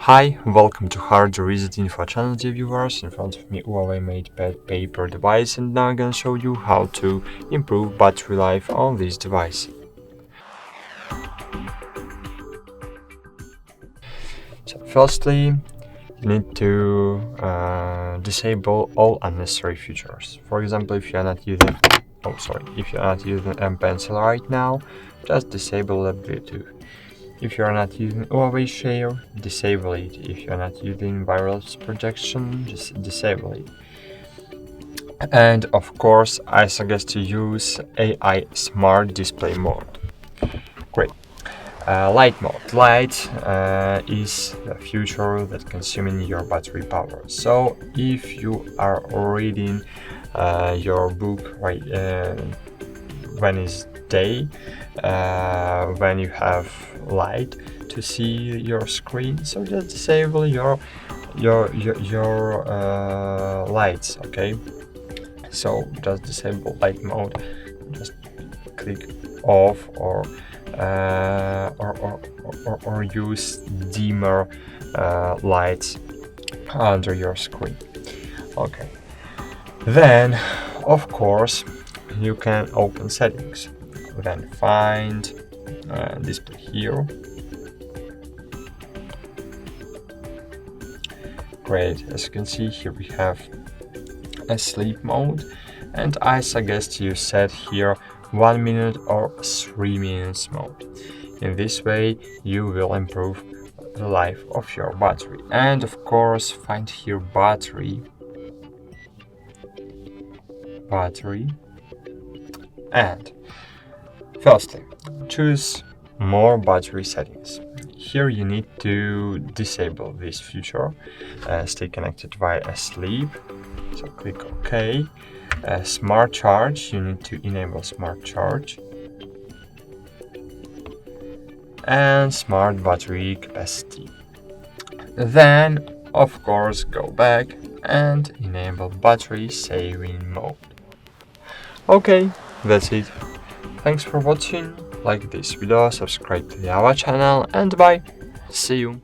Hi, welcome to HardReset.Info channel, dear viewers. In front of me Huawei MatePad Peper device, and now I'm gonna show you how to improve battery life on this device. So firstly, you need to disable all unnecessary features. For example, if you are not using M Pencil right now, just disable the Bluetooth. If you are not using Huawei Share, disable it. If you are not using wireless projection, just disable it. And of course, I suggest to use AI Smart Display mode. Great. Light mode. Light is a feature that consuming your battery power. So if you are reading your book when it's day, when you have light to see your screen, so just disable your lights. Okay, so just disable light mode, just click off or use dimmer lights under your screen. Okay, then of course you can open settings, then find display here. Great, as you can see here we have a sleep mode, and I suggest you set here 1 minute or 3 minutes mode. In this way you will improve the life of your battery. And of course find here battery, and firstly choose more battery settings. Here you need to disable this feature, stay connected via sleep, so click OK. Smart charge, you need to enable smart charge, and smart battery capacity. Then of course go back and enable battery saving mode. Okay, that's it. Thanks for watching. Like this video, subscribe to our channel, and bye. See you.